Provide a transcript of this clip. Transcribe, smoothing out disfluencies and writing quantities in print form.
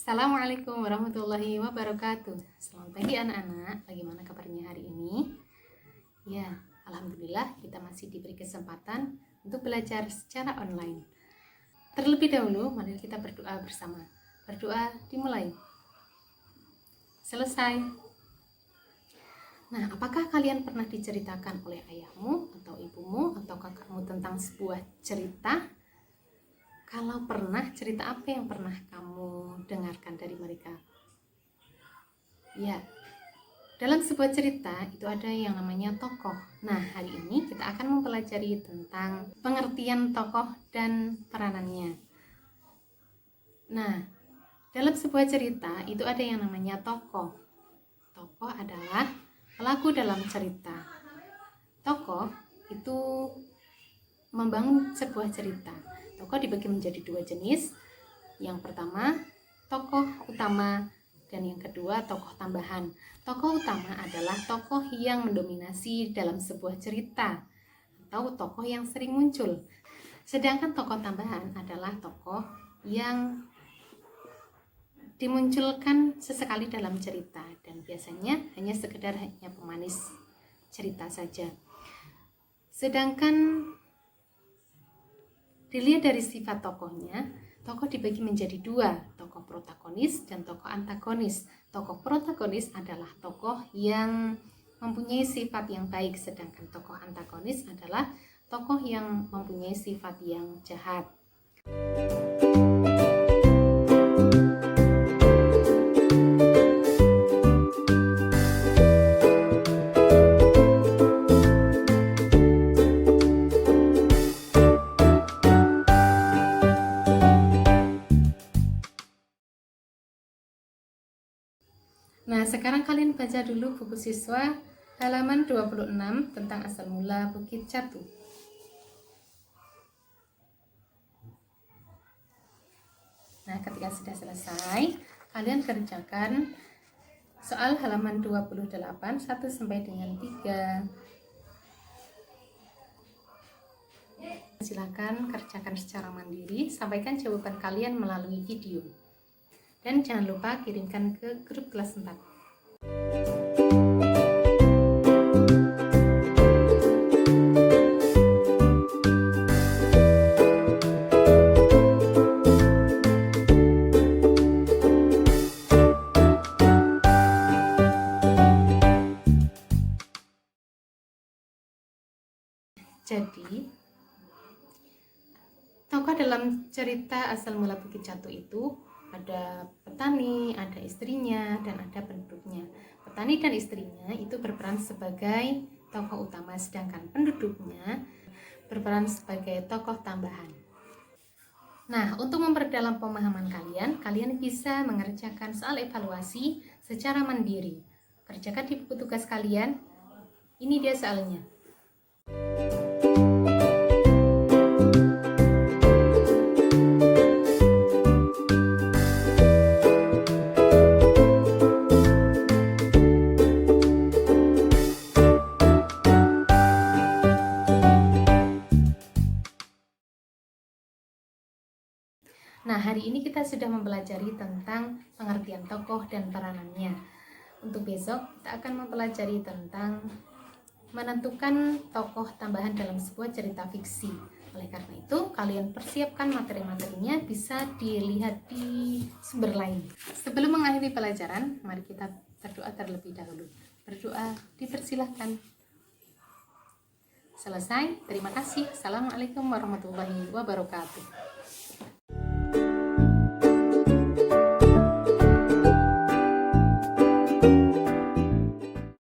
Assalamualaikum warahmatullahi wabarakatuh. Selamat pagi anak-anak, bagaimana kabarnya hari ini? Ya, alhamdulillah kita masih diberi kesempatan untuk belajar secara online. Terlebih dahulu, mari kita berdoa bersama. Berdoa dimulai. Selesai. Nah, apakah kalian pernah diceritakan oleh ayahmu atau ibumu atau kakakmu tentang sebuah cerita? Kalau pernah, cerita apa yang pernah kamu dengarkan dari mereka? Ya, dalam sebuah cerita itu ada yang namanya tokoh. Nah, hari ini kita akan mempelajari tentang pengertian tokoh dan peranannya. Nah, dalam sebuah cerita itu ada yang namanya tokoh. Tokoh adalah pelaku dalam cerita. Tokoh itu membangun sebuah cerita. Tokoh dibagi menjadi dua jenis. Yang pertama, tokoh utama, dan yang kedua, tokoh tambahan. Tokoh utama adalah tokoh yang mendominasi dalam sebuah cerita atau tokoh yang sering muncul. Sedangkan tokoh tambahan adalah tokoh yang dimunculkan sesekali dalam cerita dan biasanya hanya sekedar pemanis cerita saja. Sedangkan dilihat dari sifat tokohnya, tokoh dibagi menjadi dua, tokoh protagonis dan tokoh antagonis. Tokoh protagonis adalah tokoh yang mempunyai sifat yang baik, sedangkan tokoh antagonis adalah tokoh yang mempunyai sifat yang jahat. Nah, sekarang kalian baca dulu buku siswa halaman 26 tentang asal mula Bukit Catu. Nah, ketika sudah selesai, kalian kerjakan soal halaman 28 1 sampai dengan 3. Silakan kerjakan secara mandiri, sampaikan jawaban kalian melalui video. Dan jangan lupa kirimkan ke grup kelas 4. Jadi, tokoh dalam cerita asal mula Bukit Catu itu ada petani, ada istrinya, dan ada penduduknya. Petani dan istrinya itu berperan sebagai tokoh utama, sedangkan penduduknya berperan sebagai tokoh tambahan. Nah, untuk memperdalam pemahaman kalian bisa mengerjakan soal evaluasi secara mandiri. Kerjakan di buku tugas kalian. Ini dia soalnya. Nah, hari ini kita sudah mempelajari tentang pengertian tokoh dan peranannya. Untuk besok, kita akan mempelajari tentang menentukan tokoh tambahan dalam sebuah cerita fiksi. Oleh karena itu, kalian persiapkan materi-materinya, bisa dilihat di sumber lain. Sebelum mengakhiri pelajaran, mari kita berdoa terlebih dahulu. Berdoa dipersilahkan. Selesai, terima kasih. Assalamualaikum warahmatullahi wabarakatuh.